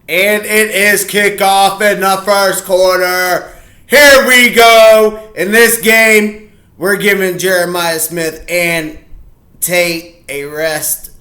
And it is kickoff in the first quarter. Here we go. In this game, we're giving Jeremiah Smith and Tate a rest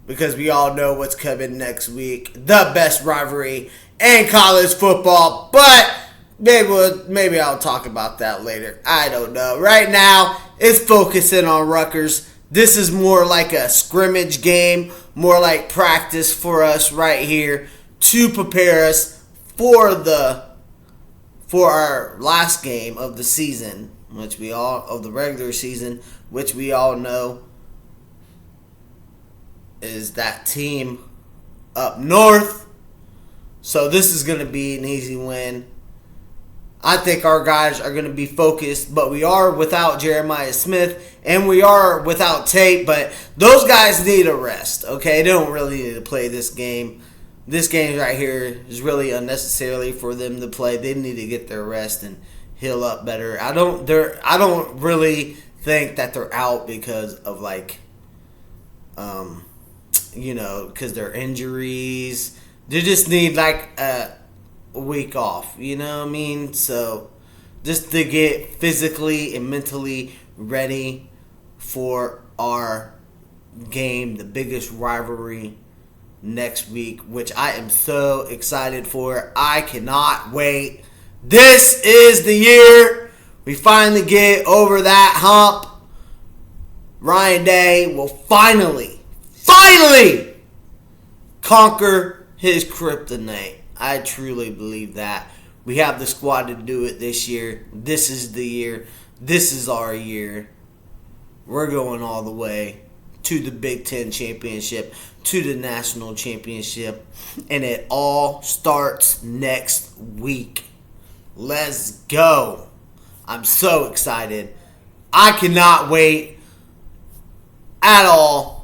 because we all know what's coming next week. The best rivalry in college football. But maybe I'll talk about that later. I don't know. Right now, it's focusing on Rutgers. This is more like a scrimmage game, more like practice for us right here to prepare us for our last game of the season, of the regular season, which we all know is that team up north. So this is going to be an easy win. I think our guys are going to be focused, but we are without Jeremiah Smith and we are without Tate, but those guys need a rest, okay? They don't really need to play this game. This game right here is really unnecessarily for them to play. They need to get their rest and heal up better. I don't really think that they're out because of because they're injuries. They just need a week off, you know what I mean? So just to get physically and mentally ready for our game, the biggest rivalry next week, which I am so excited for. I cannot wait. This is the year we finally get over that hump. Ryan Day will finally conquer his kryptonite. I truly believe that. We have the squad to do it this year. This is the year. This is our year. We're going all the way to the Big Ten championship, to the national championship, and it all starts next week. Let's go. I'm so excited. I cannot wait at all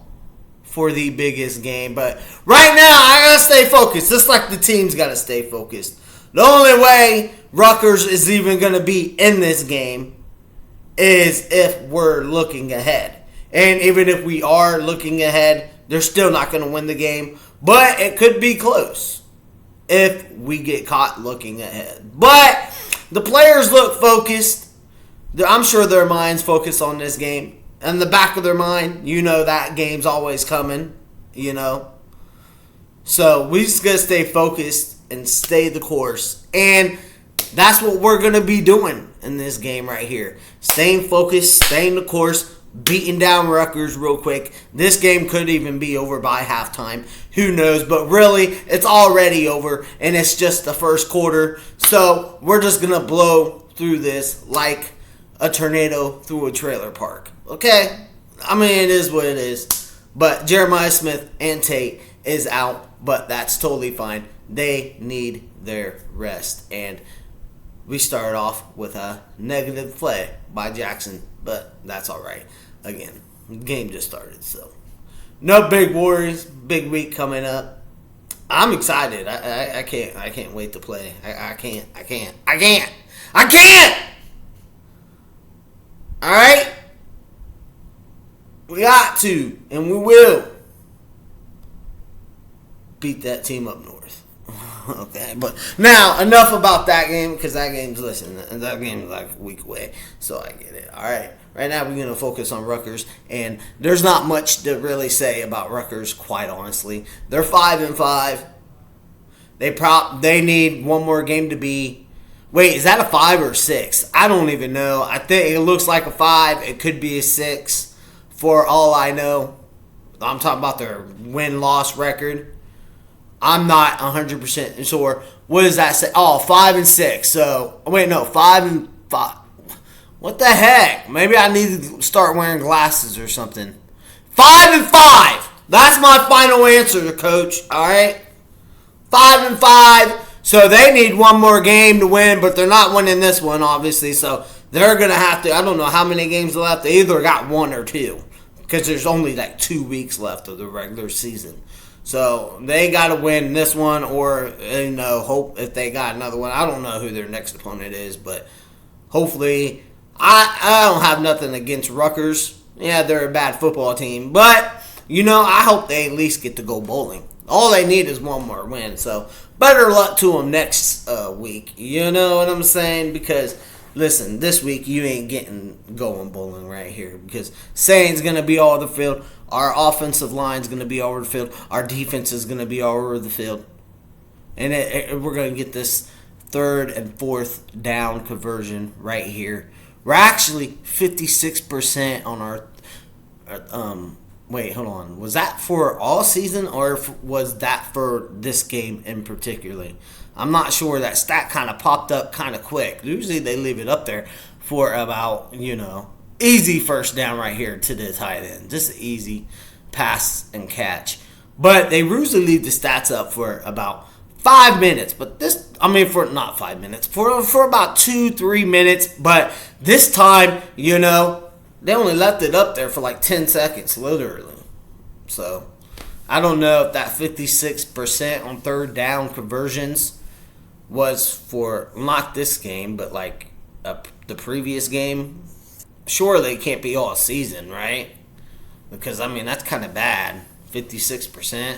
for the biggest game. But right now, I got to stay focused. Just like the team's got to stay focused. The only way Rutgers is even going to be in this game is if we're looking ahead. And even if we are looking ahead, they're still not going to win the game. But it could be close if we get caught looking ahead. But the players look focused. I'm sure their mind's focused on this game. In the back of their mind, that game's always coming, So we just got to stay focused and stay the course. And that's what we're going to be doing in this game right here. Staying focused, staying the course, beating down Rutgers real quick. This game could even be over by halftime. Who knows? But really, it's already over, and it's just the first quarter. So we're just going to blow through this like a tornado through a trailer park. Okay? I mean, it is what it is. But Jeremiah Smith and Tate is out, but that's totally fine. They need their rest. And we started off with a negative play by Jackson, but that's all right. Again, the game just started, so no big worries. Big week coming up. I'm excited. I can't wait to play. I can't. All right, we got to, and we will beat that team up north. Okay, but now enough about that game because that game's like a week away, so I get it. All right, right now we're gonna focus on Rutgers, and there's not much to really say about Rutgers, quite honestly. They're 5-5. They need one more game to be. Wait, is that a 5 or 6? I don't even know. I think it looks like a 5. It could be a 6, for all I know. I'm talking about their win-loss record. I'm not 100% sure. What does that say? Oh, 5-6. So, wait, no, 5-5. What the heck? Maybe I need to start wearing glasses or something. 5-5. That's my final answer, Coach. All right, 5-5. So they need one more game to win, but they're not winning this one, obviously. So they're gonna have to. I don't know how many games left. They either got 1 or 2, because there's only 2 weeks left of the regular season. So they got to win this one, or hope if they got another one. I don't know who their next opponent is, but hopefully, I don't have nothing against Rutgers. Yeah, they're a bad football team, but I hope they at least get to go bowling. All they need is one more win. So better luck to them next week. You know what I'm saying? Because listen, this week you ain't getting going bowling right here because Sane's gonna be all over the field. Our offensive line's gonna be all over the field. Our defense is gonna be all over the field, and we're gonna get this third and fourth down conversion right here. We're actually 56% on our. Wait, hold on. Was that for all season or was that for this game in particular? I'm not sure. That stat kind of popped up kind of quick. Usually they leave it up there for about, easy first down right here to the tight end. Just an easy pass and catch. But they usually leave the stats up for about 5 minutes. But for not 5 minutes, for about 2-3 minutes. But this time, they only left it up there for like 10 seconds, literally. So, I don't know if that 56% on third down conversions was for not this game, but like the previous game. Surely it can't be all season, right? Because, that's kind of bad. 56%.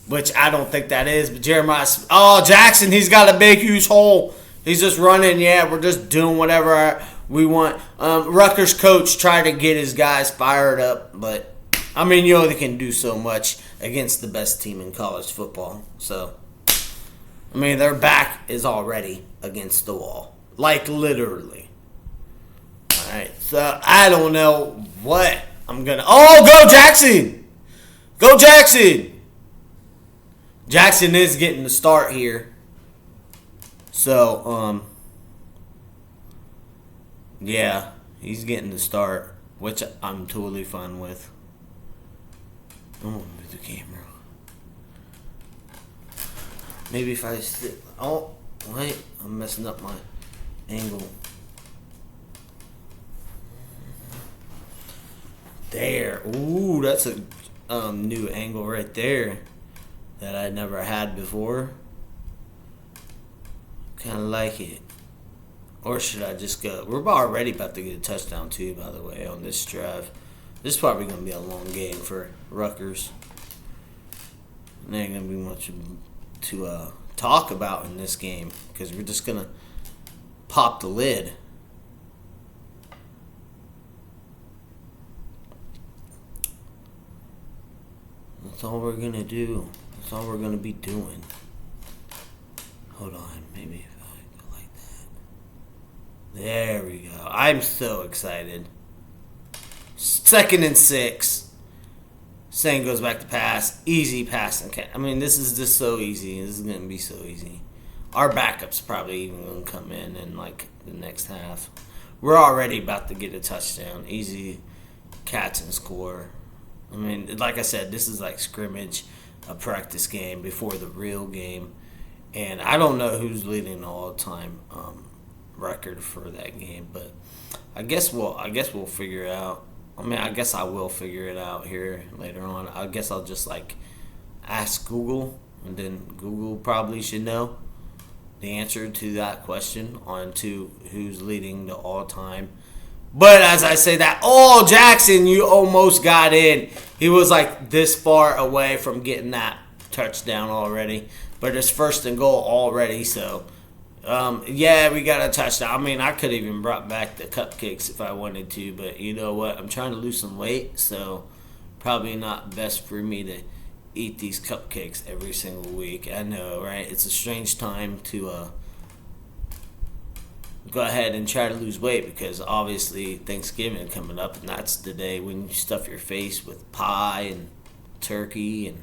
Which I don't think that is. But Jackson, he's got a big, huge hole. He's just running. Yeah, we're just doing whatever we want. Rutgers coach tried to get his guys fired up, but they can do so much against the best team in college football. So, their back is already against the wall, like literally. All right, so I don't know what I'm gonna. Oh, go Jackson! Go Jackson! Jackson is getting the start here. So, yeah, he's getting the start, which I'm totally fine with. I'm gonna move the camera. Maybe if I sit. Oh, wait, I'm messing up my angle. There. Ooh, that's a new angle right there that I never had before. Kind of like it. Or should I just go? We're already about to get a touchdown too, by the way, on this drive. This is probably going to be a long game for Rutgers. There ain't going to be much to talk about in this game because we're just going to pop the lid. That's all we're going to do. That's all we're going to be doing. Hold on, maybe if I go like that. There we go. I'm so excited. 2nd and 6. Sane goes back to pass. Easy pass and catch. This is just so easy. This is going to be so easy. Our backup's probably even going to come in like the next half. We're already about to get a touchdown. Easy catch and score. Like I said, this is like scrimmage, a practice game before the real game. And I don't know who's leading the all-time record for that game, but I guess we'll figure it out. I guess I will figure it out here later on. I guess I'll just ask Google, and then Google probably should know the answer to that question on to who's leading the all-time. But as I say that, Jackson, you almost got in. He was like this far away from getting that touchdown already. But it's 1st and goal already, so yeah, we got a touchdown. I could have even brought back the cupcakes if I wanted to, but you know what? I'm trying to lose some weight, so probably not best for me to eat these cupcakes every single week. I know, right? It's a strange time to go ahead and try to lose weight because obviously Thanksgiving coming up, and that's the day when you stuff your face with pie and turkey and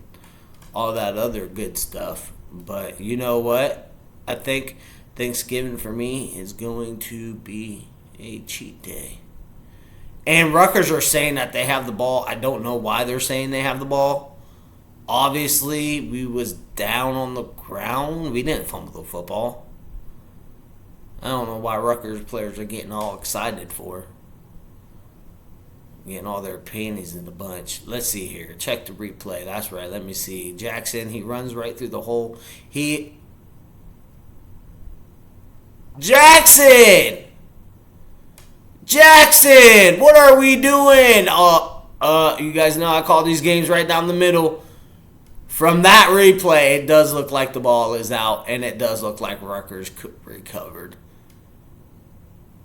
all that other good stuff. But you know what? I think Thanksgiving for me is going to be a cheat day. And Rutgers are saying that they have the ball. I don't know why they're saying they have the ball. Obviously, we was down on the ground. We didn't fumble the football. I don't know why Rutgers players are getting all excited for. Getting all their panties in a bunch. Let's see here. Check the replay. That's right. Let me see. Jackson, he runs right through the hole. Jackson! Jackson! What are we doing? You guys know I call these games right down the middle. from that replay, it does look like the ball is out, and it does look like Rutgers recovered.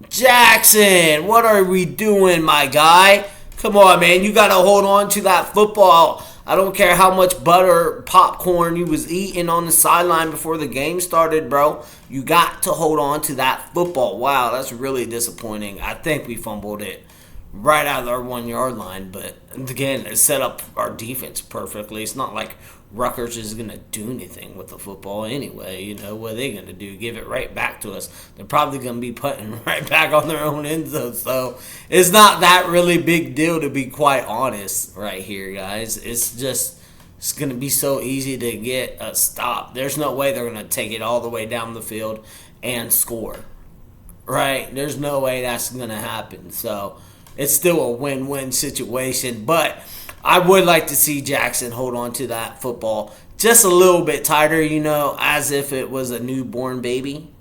Jackson, what are we doing, my guy? Come on, man. You got to hold on to that football. I don't care how much butter, popcorn you was eating on the sideline before the game started, bro. You got to hold on to that football. Wow, that's really disappointing. I think we fumbled it right out of our 1 yard line. But, again, it set up our defense perfectly. It's not like Rutgers is going to do anything with the football anyway. You know, what are they going to do? Give it right back to us. They're probably going to be putting right back on their own end zone. So it's not that really big deal, to be quite honest, right here, guys. It's going to be so easy to get a stop. There's no way they're going to take it all the way down the field and score, right? There's no way that's going to happen. So it's still a win-win situation, but I would like to see Jackson hold on to that football just a little bit tighter, you know, as if it was a newborn baby,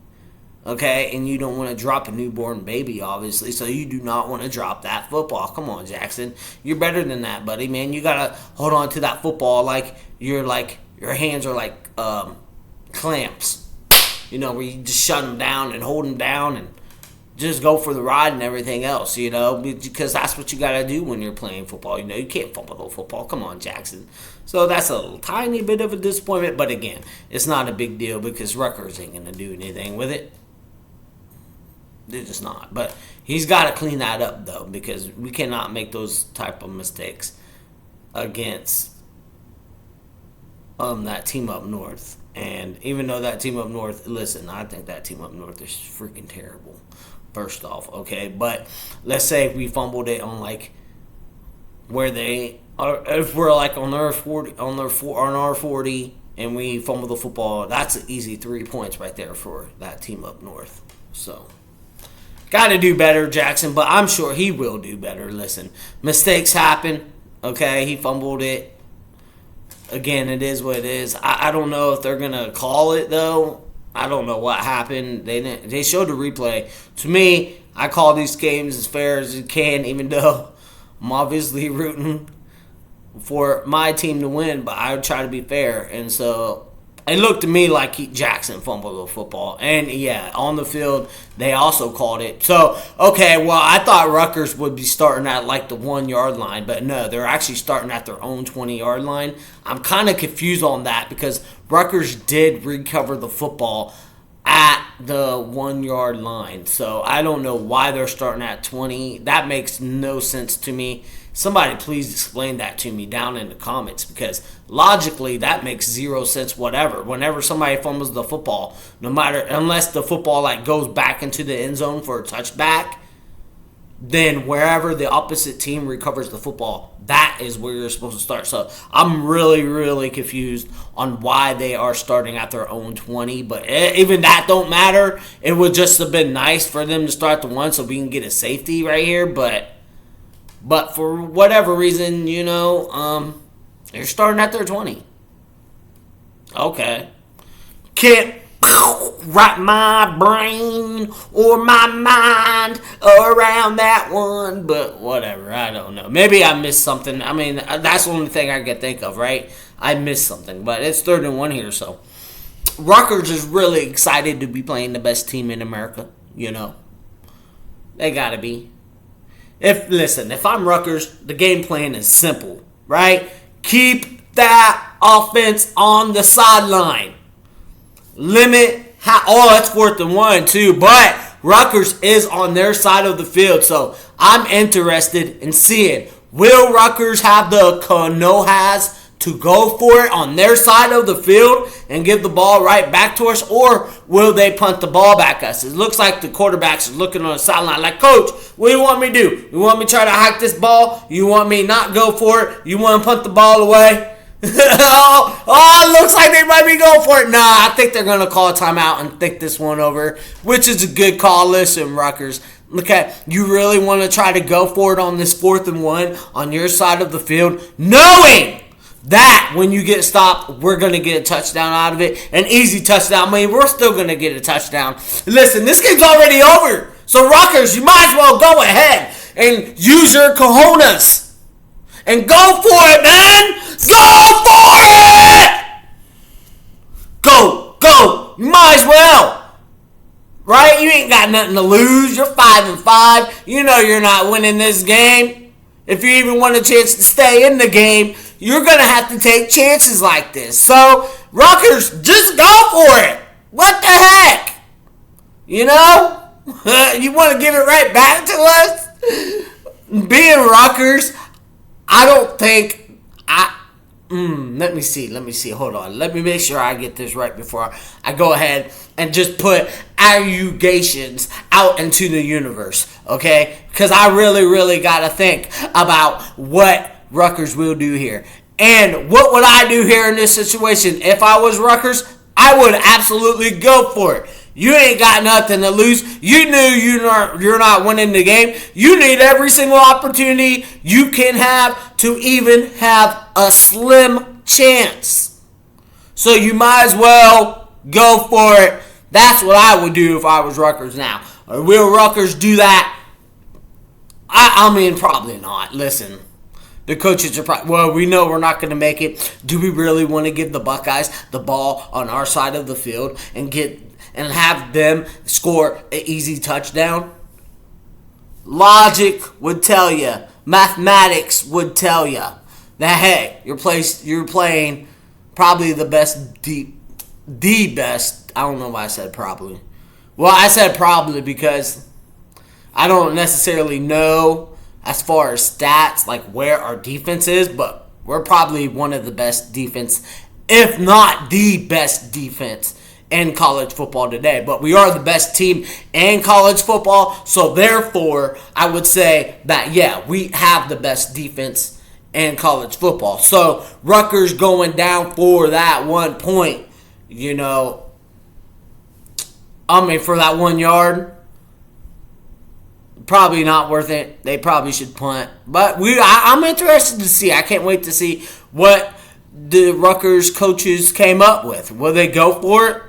okay? And you don't want to drop a newborn baby, obviously, so you do not want to drop that football. Come on, Jackson. You're better than that, buddy, man. You got to hold on to that football like your hands are like clamps, you know, where you just shut them down and hold them down and just go for the ride and everything else, you know, because that's what you got to do when you're playing football. You know, you can't fumble the football. Come on, Jackson. So that's a tiny bit of a disappointment, but again, it's not a big deal because Rutgers ain't going to do anything with it. They're just not. But he's got to clean that up, though, because we cannot make those type of mistakes against that team up north. And even though that team up north, listen, I think that team up north is freaking terrible. First off, okay, but let's say if we fumbled it on like where they are, if we're like on our 40, and we fumble the football, that's an easy 3 points right there for that team up north. So, got to do better, Jackson, but I'm sure he will do better. Listen, mistakes happen. Okay, he fumbled it. Again, it is what it is. I don't know if they're gonna call it though. I don't know what happened. They showed the replay. To me, I call these games as fair as you can, even though I'm obviously rooting for my team to win, but I would try to be fair. And so it looked to me like Jackson fumbled the football. And, yeah, on the field, they also called it. So, okay, well, I thought Rutgers would be starting at, like, the 1 yard line. But, no, they're actually starting at their own 20 yard line. I'm kind of confused on that because Rutgers did recover the football at the 1 yard line. So, I don't know why they're starting at 20. That makes no sense to me. Somebody please explain that to me down in the comments because logically that makes zero sense whatever. Whenever somebody fumbles the football, unless the football like goes back into the end zone for a touchback, then wherever the opposite team recovers the football, that is where you're supposed to start. So I'm really, really confused on why they are starting at their own 20. But even that don't matter. It would just have been nice for them to start the 1 so we can get a safety right here. But for whatever reason, you know, they're starting at their 20. Okay. Can't wrap my brain or my mind around that one, but whatever, I don't know. Maybe I missed something. I mean, that's the only thing I can think of, right? I missed something, but it's 3rd and 1 here, so. Rutgers is really excited to be playing the best team in America, you know. They gotta be. If I'm Rutgers, the game plan is simple, right? Keep that offense on the sideline. Limit it's 4th and 1 too, but Rutgers is on their side of the field, so I'm interested in seeing, will Rutgers have the canojas to go for it on their side of the field and give the ball right back to us, or will they punt the ball back us? It looks like the quarterbacks are looking on the sideline like, Coach, what do you want me to do? You want me to try to hike this ball? You want me not go for it? You want to punt the ball away? It looks like they might be going for it. Nah, I think they're going to call a timeout and think this one over, which is a good call. Listen, Rutgers, okay, you really want to try to go for it on this 4th and 1 on your side of the field, knowing that when you get stopped, we're going to get a touchdown out of it. An easy touchdown. I mean, we're still going to get a touchdown. Listen, this game's already over. So, Rutgers, you might as well go ahead and use your cojones. And go for it, man. Go for it! Go. You might as well. Right? You ain't got nothing to lose. You're 5-5. You know you're not winning this game. If you even want a chance to stay in the game, you're going to have to take chances like this. So, Rutgers, just go for it. What the heck? You know? You want to give it right back to us? Being Rutgers, I don't think... Let me see. Hold on. Let me make sure I get this right before I go ahead and just put allegations out into the universe, okay? Because I really got to think about what Rutgers will do here. And what would I do here in this situation? If I was Rutgers, I would absolutely go for it. You ain't got nothing to lose. You knew you're not winning the game. You need every single opportunity you can have to even have a slim chance. So you might as well go for it. That's what I would do if I was Rutgers now. Or will Rutgers do that? I mean, probably not. Listen, the coaches are probably, well, we know we're not going to make it. Do we really want to give the Buckeyes the ball on our side of the field and have them score an easy touchdown? Logic would tell you, mathematics would tell you that, hey, you're playing probably the best, the best. I don't know why I said probably. Well, I said probably because I don't necessarily know as far as stats, like where our defense is, but we're probably one of the best defense, if not the best defense in college football today. But we are the best team in college football, so therefore I would say that, yeah, we have the best defense in college football. So Rutgers going down for that 1 point, for that 1 yard, probably not worth it. They probably should punt. But I'm interested to see. I can't wait to see what the Rutgers coaches came up with. Will they go for it?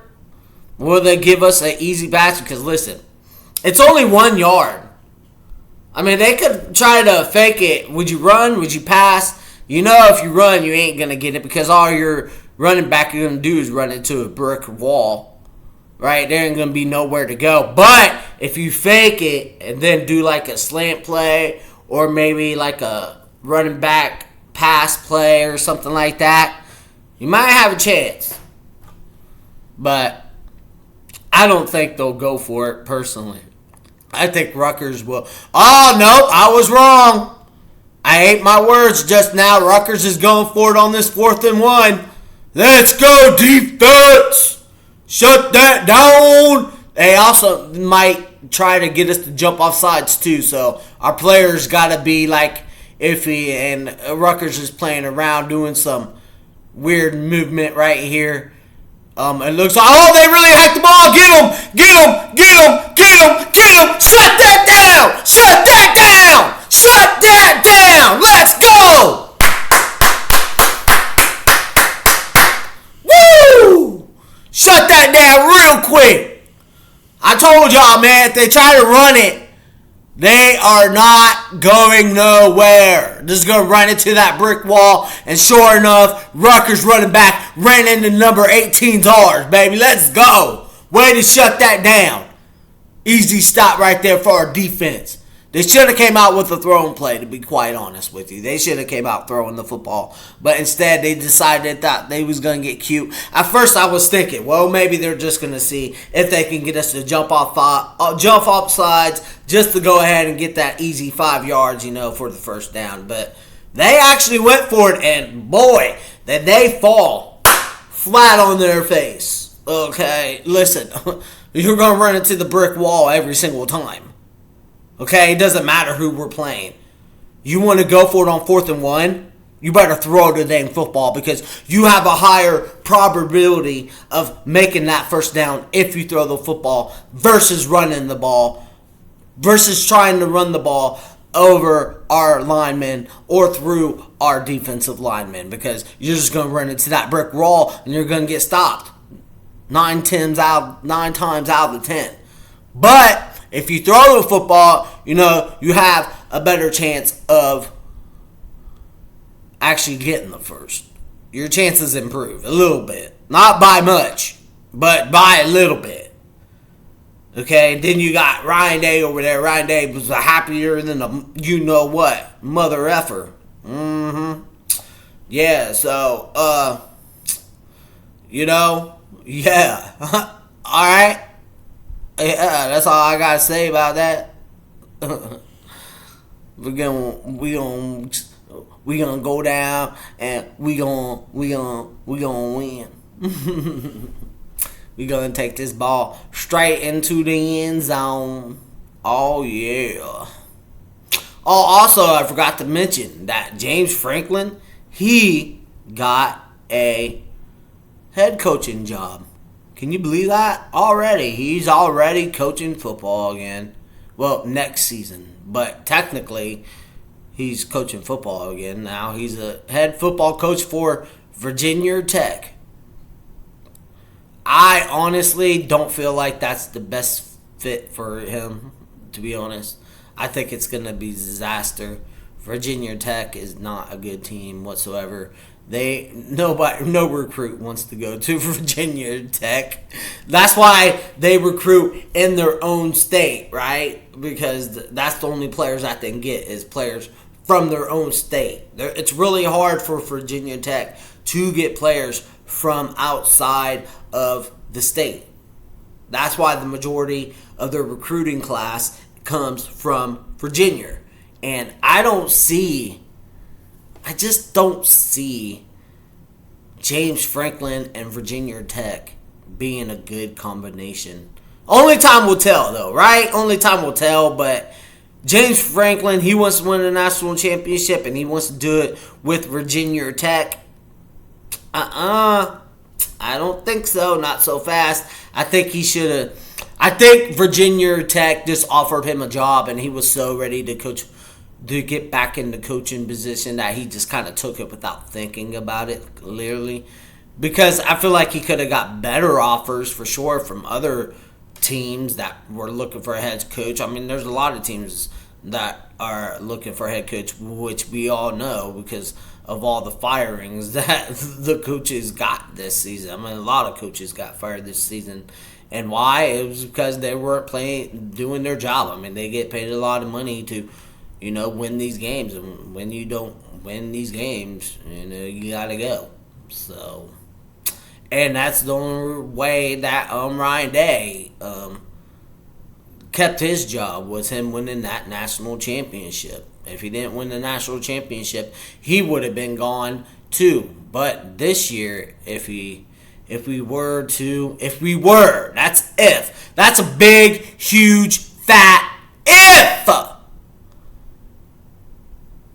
Will they give us an easy pass? Because, listen, it's only 1 yard. I mean, they could try to fake it. Would you run? Would you pass? If you run, you ain't going to get it because all your running back are going to do is run into a brick wall. Right? There ain't going to be nowhere to go. But if you fake it and then do like a slant play or maybe like a running back pass play or something like that, you might have a chance. But I don't think they'll go for it personally. I think Rutgers will. Oh, nope, I was wrong. I ate my words just now. Rutgers is going for it on this 4th and 1. Let's go, defense. Shut that down. They also might try to get us to jump off sides too. So our players got to be like iffy. And Rutgers is playing around doing some weird movement right here. It looks like, they really hacked the ball. Get him. Shut that down. Let's go. Woo! Shut that down real quick. I told y'all, man, if they try to run it, they are not going nowhere. Just going to run into that brick wall. And sure enough, Rutgers running back ran into number 18's ours, baby. Let's go. Way to shut that down. Easy stop right there for our defense. They should have came out with a throwing play, to be quite honest with you. They should have came out throwing the football. But instead, they decided that they was going to get cute. At first, I was thinking, well, maybe they're just going to see if they can get us to jump off sides just to go ahead and get that easy 5 yards, for the first down. But they actually went for it, and boy, did they fall flat on their face. Okay, listen, you're going to run into the brick wall every single time. Okay, it doesn't matter who we're playing. You want to go for it on 4th and 1? You better throw the dang football because you have a higher probability of making that first down if you throw the football versus running the ball, versus trying to run the ball over our linemen or through our defensive linemen because you're just going to run into that brick wall and you're going to get stopped 9 times out of the 10. But if you throw the football, you have a better chance of actually getting the first. Your chances improve a little bit. Not by much, but by a little bit. Okay, then you got Ryan Day over there. Ryan Day was happier than a you-know-what, mother effer. Mm-hmm. Yeah, so, yeah. Alright. Yeah, that's all I gotta say about that. we gonna go down and we gonna win. We gonna take this ball straight into the end zone. Oh yeah. Oh, also I forgot to mention that James Franklin, he got a head coaching job. Can you believe that? Already. He's already coaching football again. Well, next season. But technically, he's coaching football again now. He's a head football coach for Virginia Tech. I honestly don't feel like that's the best fit for him, to be honest. I think it's going to be a disaster. Virginia Tech is not a good team whatsoever. No recruit wants to go to Virginia Tech. That's why they recruit in their own state, right? Because that's the only players that they can get is players from their own state. It's really hard for Virginia Tech to get players from outside of the state. That's why the majority of their recruiting class comes from Virginia. And I just don't see James Franklin and Virginia Tech being a good combination. Only time will tell, though, right? Only time will tell, but James Franklin, he wants to win a national championship, and he wants to do it with Virginia Tech. I don't think so. Not so fast. I think Virginia Tech just offered him a job, and he was so ready to coach, to get back in the coaching position, that he just kind of took it without thinking about it, clearly. Because I feel like he could have got better offers, for sure, from other teams that were looking for a head coach. I mean, there's a lot of teams that are looking for a head coach, which we all know because of all the firings that the coaches got this season. I mean, a lot of coaches got fired this season. And why? It was because they weren't doing their job. I mean, they get paid a lot of money to, win these games. And when you don't win these games, you got to go. So, and that's the only way that Ryan Day kept his job, was him winning that national championship. If he didn't win the national championship, he would have been gone too. But this year, if we were, that's if. That's a big, huge, fat if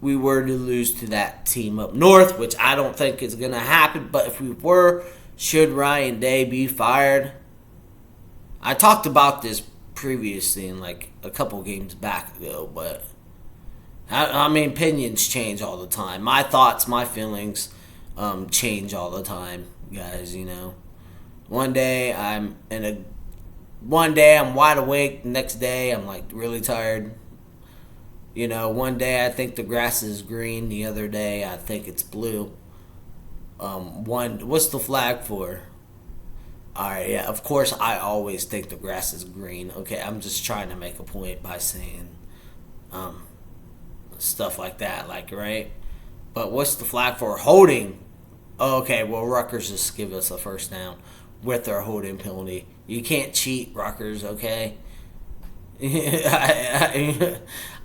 we were to lose to that team up north, which I don't think is going to happen. But if we were, should Ryan Day be fired? I talked about this previously in like a couple games back ago, but I mean, opinions change all the time. My thoughts, my feelings change all the time, guys, One day I'm wide awake, the next day I'm like really tired. One day I think the grass is green, the other day I think it's blue. What's the flag for? Alright, yeah, of course I always think the grass is green. Okay, I'm just trying to make a point by saying stuff like that, right? But what's the flag for? Holding. Okay, well, Rutgers just give us a first down with their holding penalty. You can't cheat, Rutgers, okay?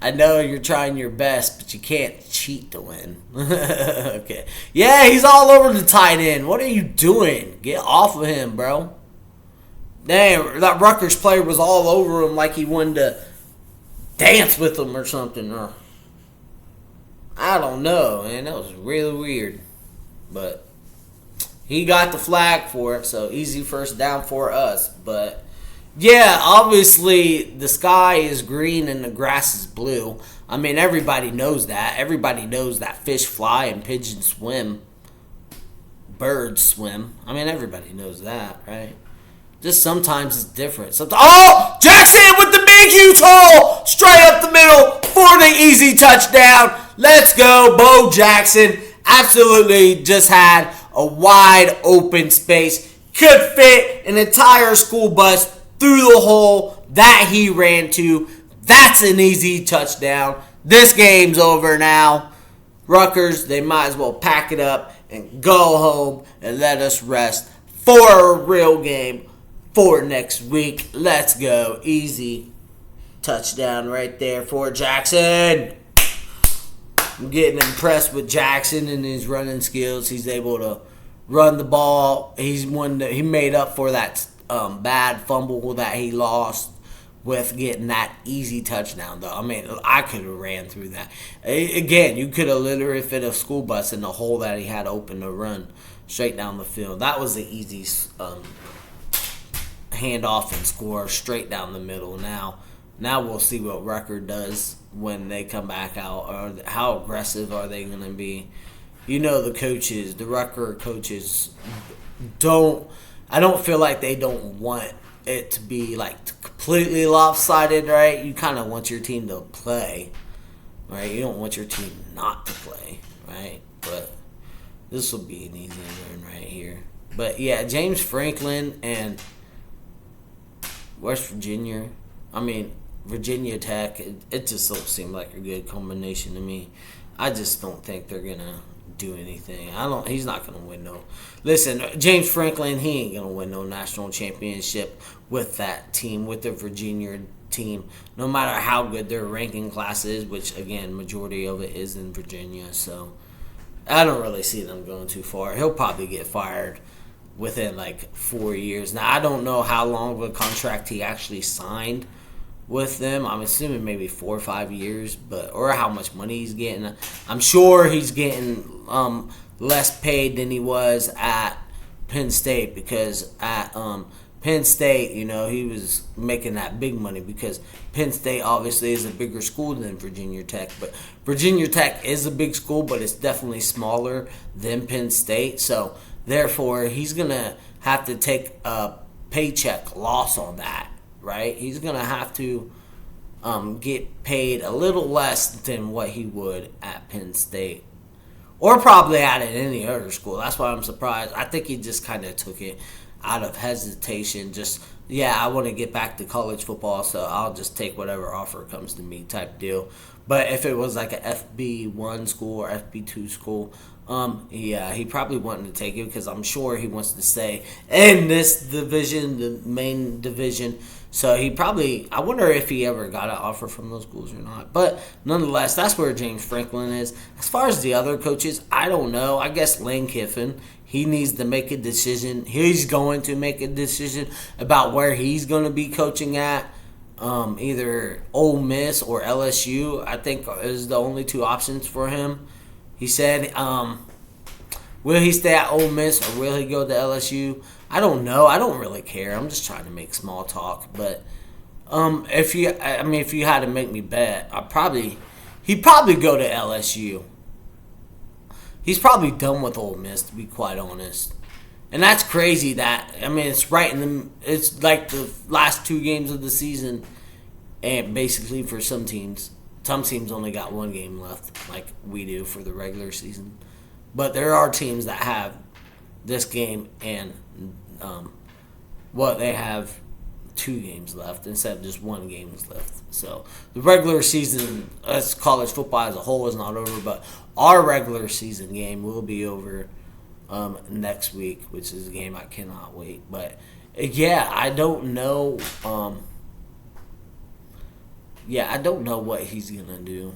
I know you're trying your best, but you can't cheat to win. Okay. Yeah, he's all over the tight end. What are you doing? Get off of him, bro. Damn, that Rutgers player was all over him like he wanted to dance with him or something. Or I don't know, man. That was really weird. But he got the flag for it, so easy first down for us. But yeah, obviously the sky is green and the grass is blue. I mean, everybody knows that. Everybody knows that fish fly and pigeons swim. Birds swim. I mean, everybody knows that, right? Just sometimes it's different. Oh! Jackson with the big huge hole! Straight up the middle for the easy touchdown. Let's go, Bo Jackson. Absolutely just had a wide open space. Could fit an entire school bus through the hole that he ran to. That's an easy touchdown. This game's over now. Rutgers, they might as well pack it up and go home and let us rest for a real game for next week. Let's go. Easy touchdown right there for Jackson. I'm getting impressed with Jackson and his running skills. He's able to run the ball. He made up for that bad fumble that he lost with getting that easy touchdown, though. I mean, I could have ran through that. Again, you could have literally fit a school bus in the hole that he had open to run straight down the field. That was the easy handoff and score straight down the middle. Now we'll see what Rutgers does when they come back out. Or how aggressive are they going to be? You know, the Rutgers coaches I don't feel like they don't want it to be like completely lopsided, right? You kind of want your team to play, right? You don't want your team not to play, right? But this will be an easy win right here. But yeah, James Franklin and Virginia Tech, it just don't seem like a good combination to me. I just don't think they're gonna do anything. He's not gonna win no. Listen, James Franklin, he ain't gonna win no national championship with that team, with the Virginia team. No matter how good their ranking class is, which again, majority of it is in Virginia. So I don't really see them going too far. He'll probably get fired within like 4 years. Now I don't know how long of a contract he actually signed with them. I'm assuming maybe 4 or 5 years, or how much money he's getting. I'm sure he's getting less paid than he was at Penn State, because at Penn State, he was making that big money, because Penn State obviously is a bigger school than Virginia Tech. But Virginia Tech is a big school, but it's definitely smaller than Penn State. So therefore, he's going to have to take a paycheck loss on that. Right, he's gonna have to get paid a little less than what he would at Penn State, or probably at any other school. That's why I'm surprised. I think he just kind of took it out of hesitation. I want to get back to college football, so I'll just take whatever offer comes to me type deal. But if it was like a FB1 school or FB2 school, he probably wanted to take it, because I'm sure he wants to stay in this division, the main division. So I wonder if he ever got an offer from those schools or not. But nonetheless, that's where James Franklin is. As far as the other coaches, I don't know. I guess Lane Kiffin, he needs to make a decision. He's going to make a decision about where he's going to be coaching at. Either Ole Miss or LSU, I think, is the only two options for him. He said, will he stay at Ole Miss or will he go to LSU? I don't know. I don't really care. I'm just trying to make small talk. But if you had to make me bet, he'd probably go to LSU. He's probably done with Ole Miss, to be quite honest. And that's crazy it's right it's like the last 2 games of the season. And basically for some teams only got 1 game left, like we do for the regular season. But there are teams that have this game and they have 2 games left instead of just 1 game left. So the regular season, as college football as a whole, is not over, but our regular season game will be over next week, which is a game I cannot wait. But I don't know. I don't know what he's gonna do.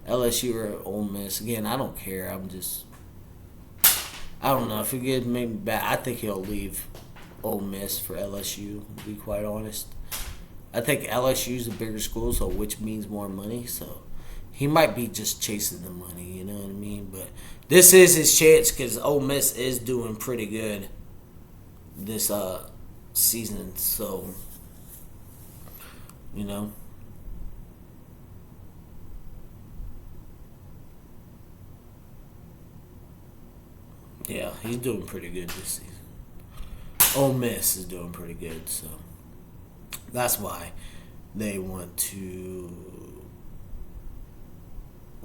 LSU or Ole Miss. Again, I don't care. I don't know if he gets maybe back. I think he'll leave Ole Miss for LSU, to be quite honest. I think LSU's a bigger school, so which means more money. So he might be just chasing the money, you know what I mean? But this is his chance, because Ole Miss is doing pretty good this season. So, yeah, he's doing pretty good this season. Ole Miss is doing pretty good, so that's why they want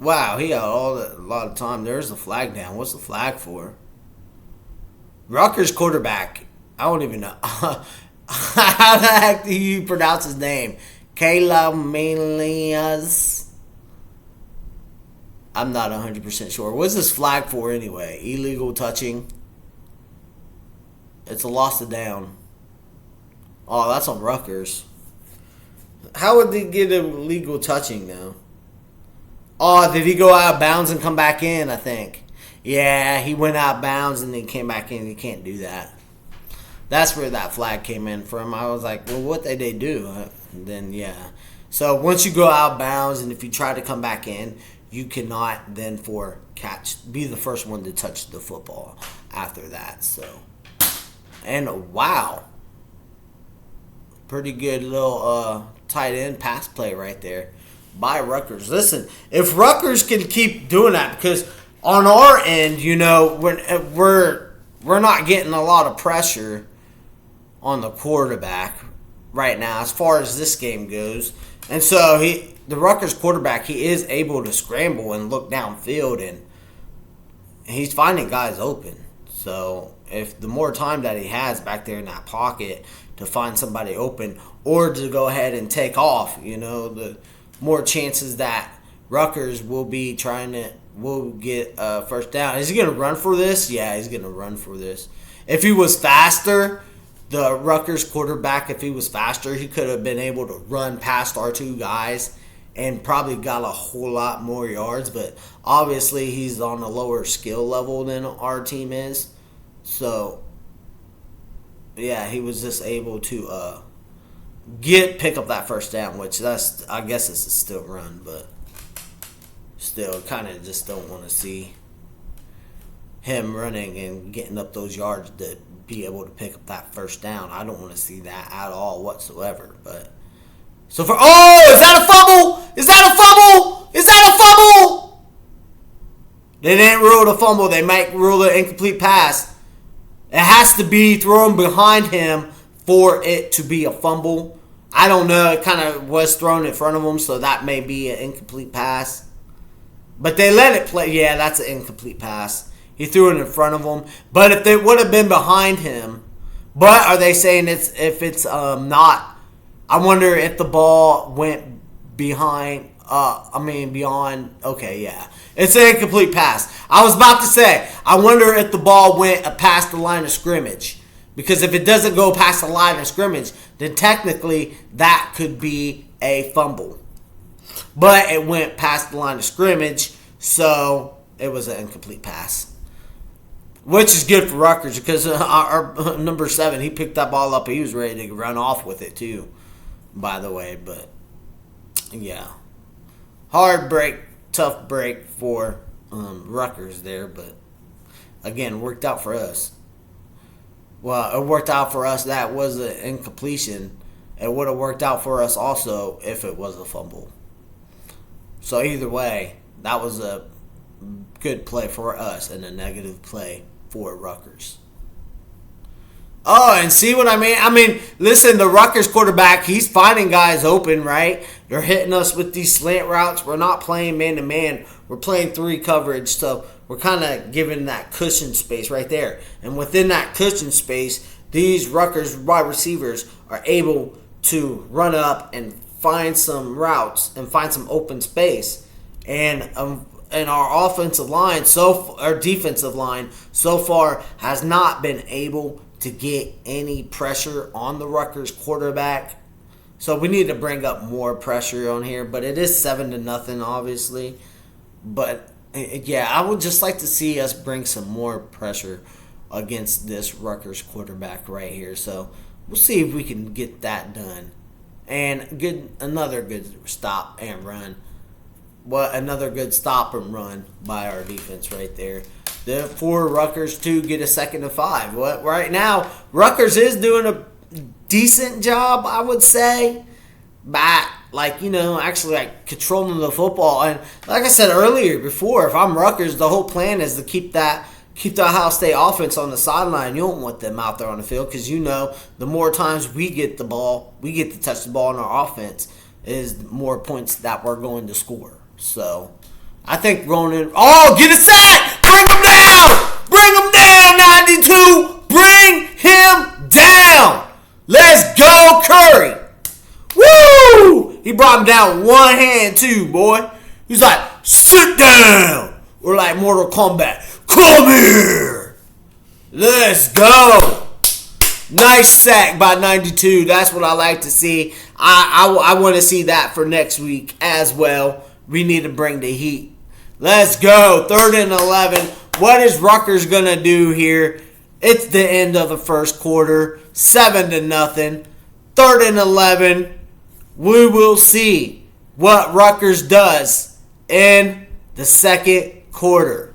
Wow, he had a lot of time. There's the flag down. What's the flag for? Rutgers quarterback. I don't even know. How the heck do you pronounce his name? Caleb Melias. I'm not 100% sure. What's this flag for anyway? Illegal touching. It's a loss of down. Oh, that's on Rutgers. How would they get illegal touching now? Oh, did he go out of bounds and come back in, I think? Yeah, he went out of bounds and then came back in. You can't do that. That's where that flag came in from. I was like, well, what did they do? Then, yeah. So, once you go out of bounds and if you try to come back in, you cannot then be the first one to touch the football after that. So, and wow. Pretty good little tight end pass play right there by Rutgers. Listen, if Rutgers can keep doing that, because on our end, we're not getting a lot of pressure on the quarterback right now as far as this game goes. And so the Rutgers quarterback, he is able to scramble and look downfield, and he's finding guys open. So if the more time that he has back there in that pocket to find somebody open or to go ahead and take off, the more chances that Rutgers will get first down. Is he going to run for this? Yeah, he's going to run for this. If he was faster, the Rutgers quarterback, if he was faster, he could have been able to run past our two guys and probably got a whole lot more yards. But obviously, he's on a lower skill level than our team is. So, yeah, he was just able to pick up that first down, which I guess it's a still run, but still kind of just don't want to see him running and getting up those yards to be able to pick up that first down. I don't want to see that at all whatsoever. But so is that a fumble? Is that a fumble? Is that a fumble? They didn't rule the fumble. They might rule an incomplete pass. It has to be thrown behind him for it to be a fumble. I don't know. It kind of was thrown in front of him, so that may be an incomplete pass. But they let it play. Yeah, that's an incomplete pass. He threw it in front of him. But if they would have been behind him, but are they saying if it's not? I wonder if the ball went beyond. Okay, yeah. It's an incomplete pass. I was about to say, I wonder if the ball went past the line of scrimmage. Because if it doesn't go past the line of scrimmage, then technically that could be a fumble. But it went past the line of scrimmage, so it was an incomplete pass. Which is good for Rutgers because our number 7, he picked that ball up. He was ready to run off with it too, by the way. But, yeah. Hard break, tough break for Rutgers there. But, again, worked out for us. Well, it worked out for us. That was an incompletion. It would have worked out for us also if it was a fumble. So either way, that was a good play for us and a negative play for Rutgers. Oh, and see what I mean? I mean, listen, the Rutgers quarterback, he's finding guys open, right? They're hitting us with these slant routes. We're not playing man-to-man. We're playing 3 coverage, so we're kind of giving that cushion space right there. And within that cushion space, these Rutgers wide receivers are able to run up and find some routes and find some open space. And our offensive line, our defensive line, so far has not been able to get any pressure on the Rutgers quarterback. So we need to bring up more pressure on here. But it is 7-0, obviously. But yeah, I would just like to see us bring some more pressure against this Rutgers quarterback right here. So we'll see if we can get that done. And another good stop and run. Another good stop and run by our defense right there. For Rutgers to get a 2nd and 5. Right now, Rutgers is doing a decent job, I would say, by actually controlling the football. And like I said earlier before, if I'm Rutgers, the whole plan is to keep the Ohio State offense on the sideline. You don't want them out there on the field because the more times we get the ball, we get to touch the ball in our offense, is more points that we're going to score. So, I think Ronan. Oh, get a sack! Bring him down! Bring him down, 92! Bring him down! Let's go, Curry! Woo! He brought him down one hand, too, boy. He's like, sit down! Or like Mortal Kombat, come here! Let's go! Nice sack by 92. That's what I like to see. I want to see that for next week as well. We need to bring the heat. Let's go. 3rd and 11. What is Rutgers going to do here? It's the end of the first quarter. 7-0. 3rd and 11. We will see what Rutgers does in the second quarter.